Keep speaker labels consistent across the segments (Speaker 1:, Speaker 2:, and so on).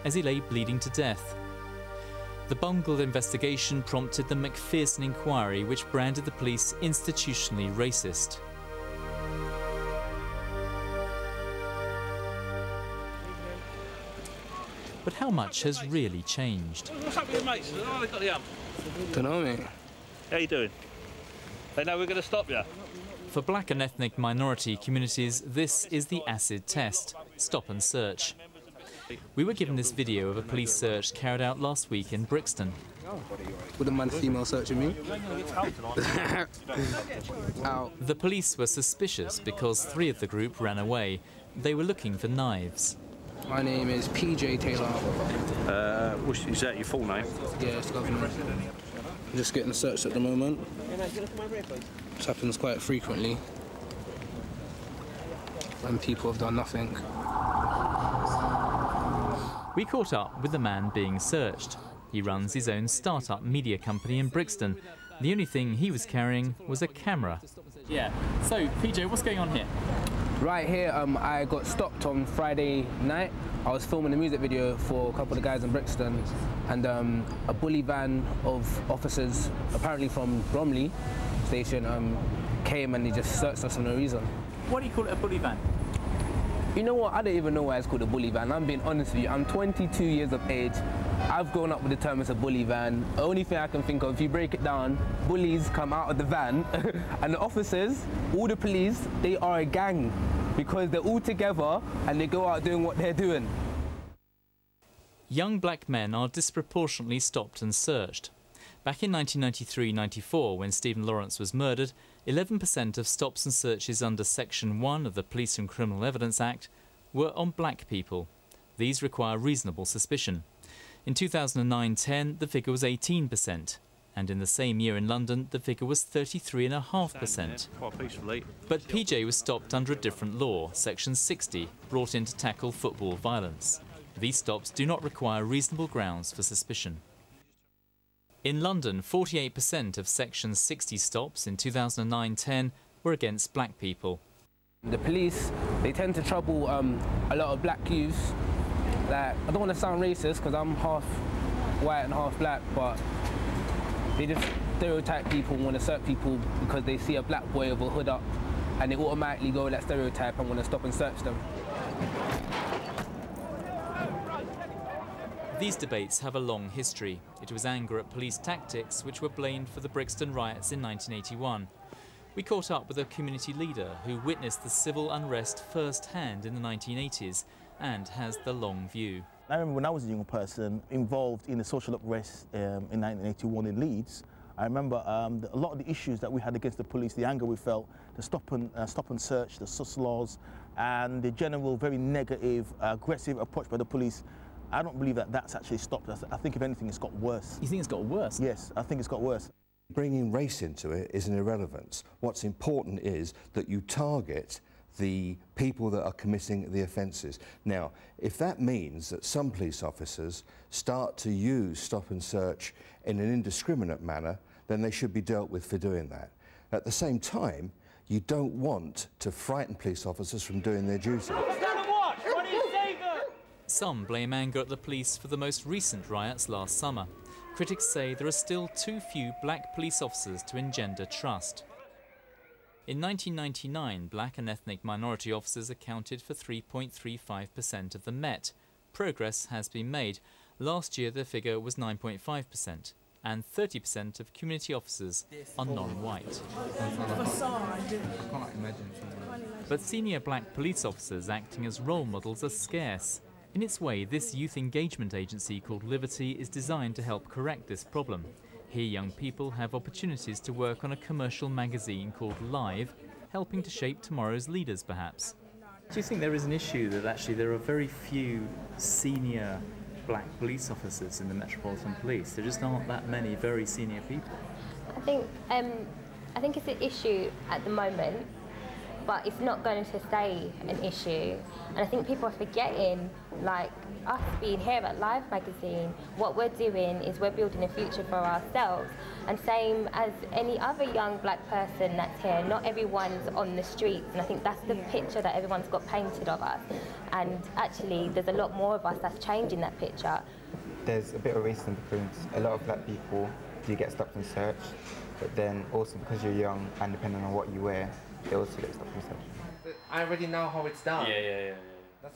Speaker 1: as he lay bleeding to death. The bungled investigation prompted the Macpherson inquiry, which branded the police institutionally racist. But how much has really changed?
Speaker 2: What's up with your mates? Oh, they got the hump.
Speaker 3: Don't know, mate.
Speaker 2: How you doing? They know we're going to stop you.
Speaker 1: For black and ethnic minority communities, this is the acid test, stop and search. We were given this video of a police search carried out last week in Brixton.
Speaker 3: Wouldn't mind a female searching me.
Speaker 1: The police were suspicious because 3 of the group ran away. They were looking for knives.
Speaker 3: My name is PJ Taylor.
Speaker 2: Is that your full name?
Speaker 3: Yeah, it's governor. I'm just getting searched at the moment. This happens quite frequently when people have done nothing.
Speaker 1: We caught up with the man being searched. He runs his own start-up media company in Brixton. The only thing he was carrying was a camera. Yeah, so PJ, what's going on here?
Speaker 3: Right here, I got stopped on Friday night. I was filming a music video for a couple of guys in Brixton, and a bully van of officers, apparently from Bromley station, came and they just searched us for no reason.
Speaker 1: Why do you call it a bully van?
Speaker 3: You know what, I don't even know why it's called a bully van. I'm being honest with you, I'm 22 years of age. I've grown up with the term as a bully van. The only thing I can think of, if you break it down, bullies come out of the van and the officers, all the police, they are a gang because they're all together and they go out doing what they're doing.
Speaker 1: Young black men are disproportionately stopped and searched. Back in 1993-94, when Stephen Lawrence was murdered, 11% of stops and searches under Section 1 of the Police and Criminal Evidence Act were on black people. These require reasonable suspicion. In 2009-10, the figure was 18%, and in the same year in London, the figure was 33.5%. But PJ was stopped under a different law, Section 60, brought in to tackle football violence. These stops do not require reasonable grounds for suspicion. In London, 48% of Section 60 stops in 2009-10 were against black people.
Speaker 3: The police, they tend to trouble a lot of black youths. Like, I don't want to sound racist because I'm half white and half black, but they just stereotype people and want to search people because they see a black boy with a hood up and they automatically go with that stereotype and want to stop and search them.
Speaker 1: These debates have a long history. It was anger at police tactics which were blamed for the Brixton riots in 1981. We caught up with a community leader who witnessed the civil unrest firsthand in the 1980s and has the long view.
Speaker 4: I remember when I was a young person involved in the social unrest in 1981 in Leeds. I remember a lot of the issues that we had against the police, the anger we felt, the stop and search, the sus laws, and the general very negative, aggressive approach by the police. I don't believe that that's actually stopped. I think, if anything, it's got worse.
Speaker 1: You think it's got worse?
Speaker 4: Yes, I think it's got worse.
Speaker 5: Bringing race into it is an irrelevance. What's important is that you target the people that are committing the offences. Now, if that means that some police officers start to use stop and search in an indiscriminate manner, then they should be dealt with for doing that. At the same time, you don't want to frighten police officers from doing their duty.
Speaker 1: Some blame anger at the police for the most recent riots last summer. Critics say there are still too few black police officers to engender trust. In 1999, black and ethnic minority officers accounted for 3.35% of the Met. Progress has been made. Last year the figure was 9.5%, and 30% of community officers are non-white. But senior black police officers acting as role models are scarce. In its way, this youth engagement agency called Liberty is designed to help correct this problem. Here young people have opportunities to work on a commercial magazine called Live, helping to shape tomorrow's leaders perhaps. Do you think there is an issue that actually there are very few senior black police officers in the Metropolitan Police? There just aren't that many very senior people.
Speaker 6: I think it's an issue at the moment, but it's not going to stay an issue. And I think people are forgetting, like us being here at Live magazine, what we're doing is we're building a future for ourselves. And same as any other young black person that's here, not everyone's on the streets. And I think that's the picture that everyone's got painted of us. And actually, there's a lot more of us that's changing that picture.
Speaker 7: There's a bit of racism because a lot of black people do get stopped and searched, but then also because you're young and depending on what you wear, they also get stopped and searched.
Speaker 3: I already know how it's done.
Speaker 2: Yeah.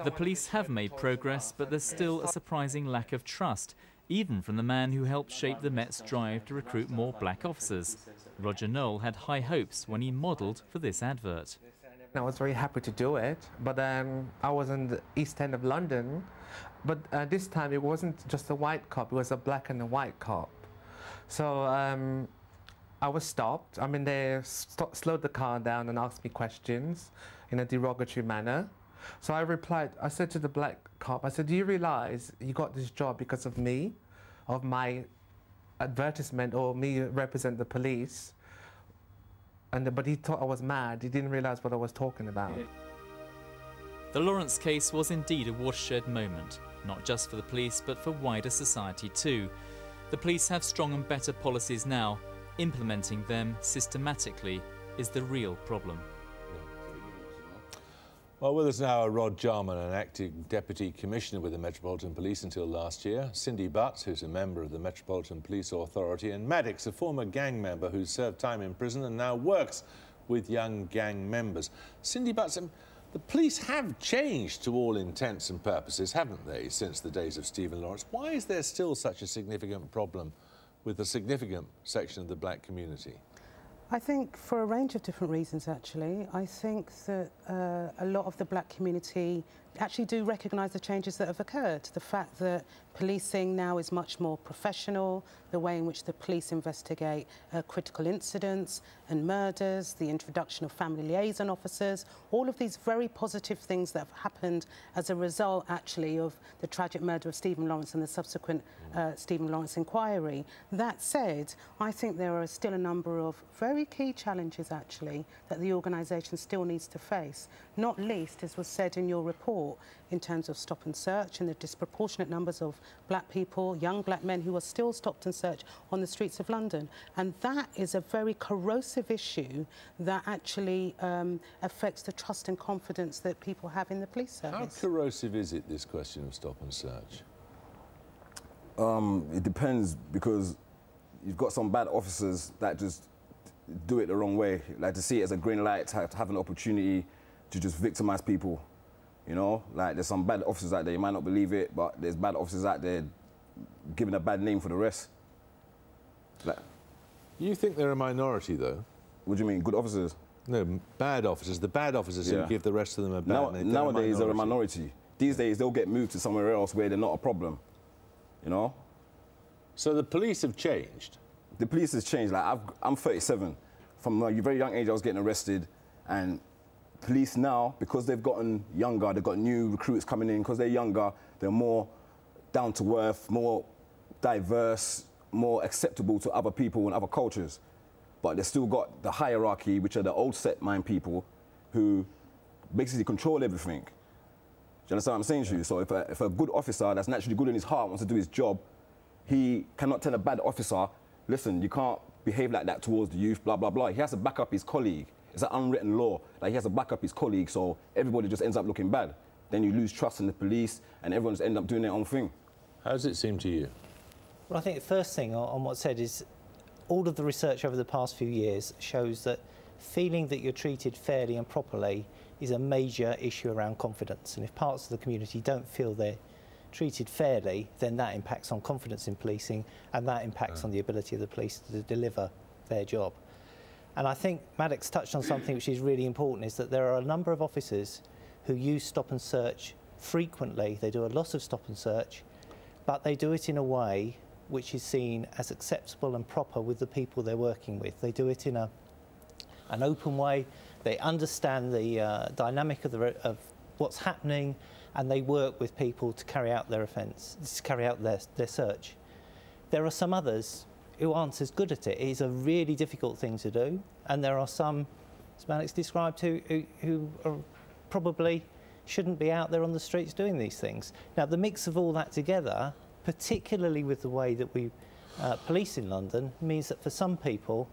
Speaker 1: The police have made progress, but there's still a surprising lack of trust, even from the man who helped shape the Met's drive to recruit more black officers. Roger Knoll had high hopes when he modelled for this advert.
Speaker 3: I was very happy to do it, but I was in the East End of London, but this time it wasn't just a white cop, it was a black and a white cop. So I was stopped. I mean, they slowed the car down and asked me questions in a derogatory manner. So I replied, I said to the black cop, I said, do you realise you got this job because of me, of my advertisement, or me represent the police? But he thought I was mad. He didn't realise what I was talking about.
Speaker 1: The Lawrence case was indeed a watershed moment, not just for the police, but for wider society too. The police have strong and better policies now. Implementing them systematically is the real problem.
Speaker 8: Well, with us now are Rod Jarman, an acting Deputy Commissioner with the Metropolitan Police until last year, Cindy Butts, who's a member of the Metropolitan Police Authority, and Madix, a former gang member who served time in prison and now works with young gang members. Cindy Butts, the police have changed to all intents and purposes, haven't they, since the days of Stephen Lawrence? Why is there still such a significant problem with a significant section of the black community?
Speaker 9: I think for a range of different reasons, actually. I think that a lot of the black community actually do recognise the changes that have occurred. The fact that policing now is much more professional, the way in which the police investigate critical incidents and murders, the introduction of family liaison officers, all of these very positive things that have happened as a result, actually, of the tragic murder of Stephen Lawrence and the subsequent Stephen Lawrence inquiry. That said, I think there are still a number of very key challenges, actually, that the organisation still needs to face, not least, as was said in your report, in terms of stop and search and the disproportionate numbers of black people, young black men who are still stopped and searched on the streets of London. And that is a very corrosive issue that actually affects the trust and confidence that people have in the police service.
Speaker 8: How corrosive is it, this question of stop and search?
Speaker 10: It depends, because you've got some bad officers that just do it the wrong way, like to see it as a green light, to have an opportunity to just victimise people. You know, like there's some bad officers out there, you might not believe it, but there's bad officers out there giving a bad name for the rest. Like,
Speaker 8: you think they're a minority, though?
Speaker 10: What do you mean, good officers?
Speaker 8: No, bad officers. The bad officers who give the rest of them a bad name.
Speaker 10: Nowadays, they're a minority. These days, they'll get moved to somewhere else where they're not a problem, you know?
Speaker 8: So the police have changed?
Speaker 10: The police has changed. Like, I'm 37. From a very young age, I was getting arrested, and police now, because they've gotten younger, they've got new recruits coming in, because they're younger, they're more down to earth, more diverse, more acceptable to other people and other cultures. But they've still got the hierarchy, which are the old set mind people who basically control everything. Do you understand what I'm saying to you? So if a good officer that's naturally good in his heart wants to do his job, he cannot tell a bad officer, listen, you can't behave like that towards the youth, blah, blah, blah. He has to back up his colleague. It's an unwritten law. Like, he has to back up his colleague, so everybody just ends up looking bad. Then you lose trust in the police, and everyone just ends up doing their own thing.
Speaker 8: How does it seem to you?
Speaker 11: Well, I think the first thing on what's said is all of the research over the past few years shows that feeling that you're treated fairly and properly is a major issue around confidence. And if parts of the community don't feel they're treated fairly, then that impacts on confidence in policing, and that impacts on the ability of the police to deliver their job. And I think Madix touched on something which is really important, is that there are a number of officers who use stop and search frequently. They do a lot of stop and search, but they do it in a way which is seen as acceptable and proper with the people they're working with. They do it in an open way. They understand the dynamic of what's happening, and they work with people to carry out their offence, to carry out their search. There are some others who aren't as good at it. It is a really difficult thing to do, and there are some as Madix described, who are probably shouldn't be out there on the streets doing these things. Now, the mix of all that together, particularly with the way that we police in London, means that for some people,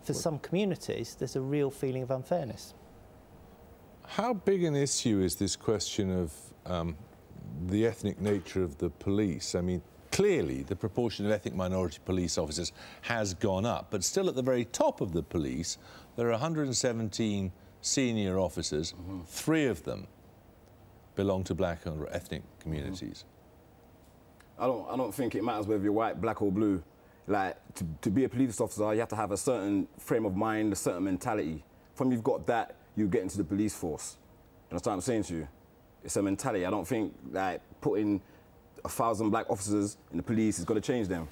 Speaker 11: for some communities, there's a real feeling of unfairness.
Speaker 8: How big an issue is this question of the ethnic nature of the police? I mean, clearly the proportion of ethnic minority police officers has gone up, but still at the very top of the police, there are 117 senior officers, 3 of them belong to black or ethnic communities.
Speaker 10: I don't think it matters whether you're white, black or blue. Like, to be a police officer, you have to have a certain frame of mind, a certain mentality. From you've got that, you get into the police force. You understand what I'm saying to you? It's a mentality. I don't think like putting 1,000 black officers in the police is going to change them.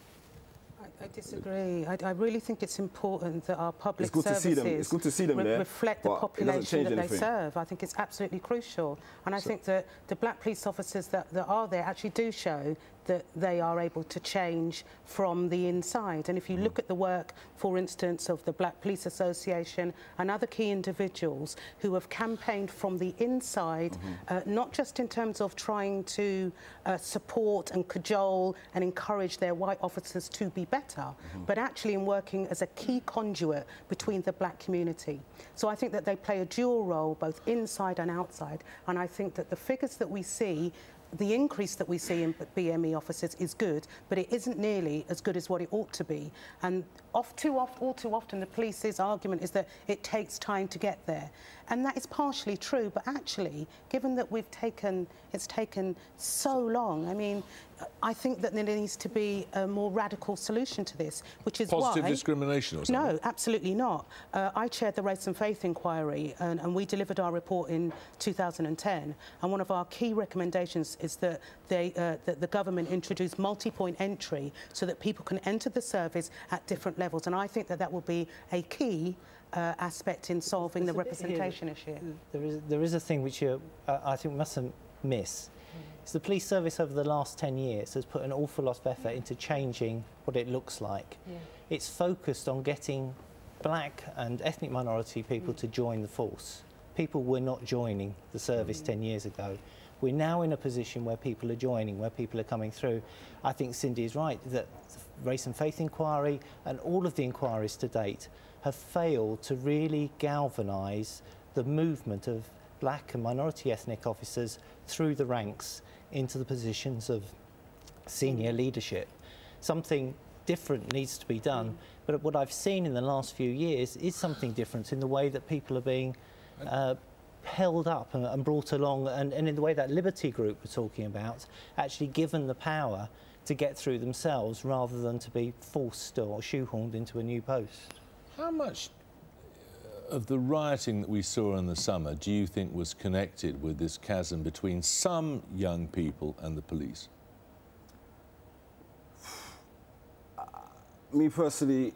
Speaker 9: I disagree. I really think it's important that our public services reflect the population that they serve. I think it's absolutely crucial. And I think that the black police officers that are there actually do show that they are able to change from the inside. And if you look at the work, for instance, of the Black Police Association and other key individuals who have campaigned from the inside, not just in terms of trying to support and cajole and encourage their white officers to be better, but actually in working as a key conduit between the black community. So I think that they play a dual role, both inside and outside. And I think that the figures that we see, the increase that we see in BME officers is good, but it isn't nearly as good as what it ought to be. And all too often the police's argument is that it takes time to get there. And that is partially true, but actually, given that it's taken so long, I mean, I think that there needs to be a more radical solution to this, which is
Speaker 8: Positive discrimination or something?
Speaker 9: No, absolutely not. I chaired the Race and Faith Inquiry, and we delivered our report in 2010. And one of our key recommendations is that that the government introduce multi-point entry so that people can enter the service at different levels. And I think that that will be a key aspect in solving the representation issue.
Speaker 11: There is a thing which I think we mustn't miss. It's the police service over the last 10 years has put an awful lot of effort into changing what it looks like. It's focused on getting black and ethnic minority people to join the force. People were not joining the service 10 years ago. We're now in a position where people are joining, where people are coming through. I think Cindy is right that the Race and Faith Inquiry and all of the inquiries to date have failed to really galvanise the movement of black and minority ethnic officers through the ranks into the positions of senior leadership. Something different needs to be done, but what I've seen in the last few years is something different in the way that people are being held up and brought along, and in the way that Liberty Group were talking about, actually given the power to get through themselves rather than to be forced or shoehorned into a new post.
Speaker 8: How much of the rioting that we saw in the summer do you think was connected with this chasm between some young people and the police?
Speaker 10: Me personally,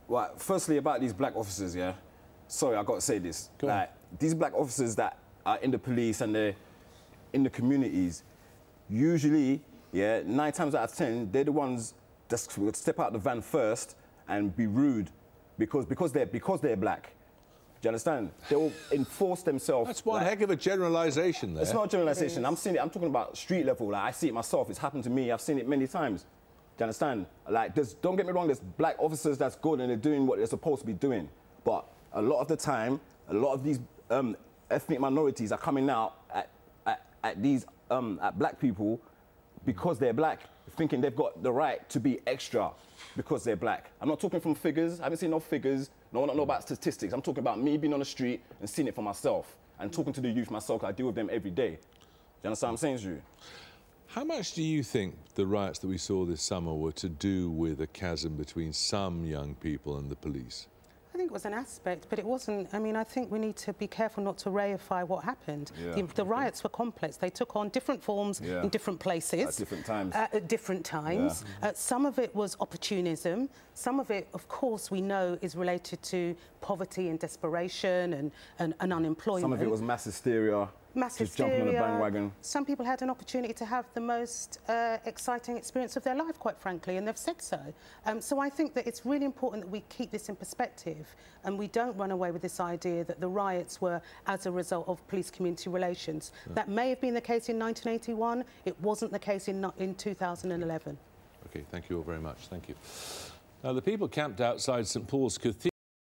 Speaker 10: well, firstly about these black officers, yeah. Sorry, I got to say this. Like, these black officers that are in the police and they're in the communities, usually, yeah, 9 times out of 10, they're the ones that step out the van first and be rude because they're black. Do you understand? They will enforce themselves.
Speaker 8: That's one heck of a generalisation there.
Speaker 10: It's not a generalisation. I'm seeing it. I'm talking about street level. Like, I see it myself. It's happened to me. I've seen it many times. Do you understand? Like, don't get me wrong. There's black officers that's good and they're doing what they're supposed to be doing. But a lot of the time, a lot of these ethnic minorities are coming out at black people because they're black, thinking they've got the right to be extra because they're black. I'm not talking from figures. I haven't seen no figures. No, I don't know about statistics. I'm talking about me being on the street and seeing it for myself and talking to the youth myself. I deal with them every day. Do you understand what I'm saying to you?
Speaker 8: How much do you think the riots that we saw this summer were to do with a chasm between some young people and the police?
Speaker 9: I think it was an aspect, but it wasn't. I mean, I think we need to be careful not to reify what happened. The riots were complex. They took on different forms in different places.
Speaker 10: At different times.
Speaker 9: At different times. Some of it was opportunism. Some of it, of course, we know is related to poverty and desperation and unemployment.
Speaker 10: Some of it was mass hysteria.
Speaker 9: mass
Speaker 10: just jumping on the
Speaker 9: hysteria.
Speaker 10: bandwagon.
Speaker 9: Some people had an opportunity to have the most exciting experience of their life, quite frankly, and they've said so. So I think that it's really important that we keep this in perspective and we don't run away with this idea that the riots were as a result of police-community relations. Yeah. That may have been the case in 1981. It wasn't the case in 2011.
Speaker 8: OK, thank you all very much. Thank you. Now, the people camped outside St Paul's Cathedral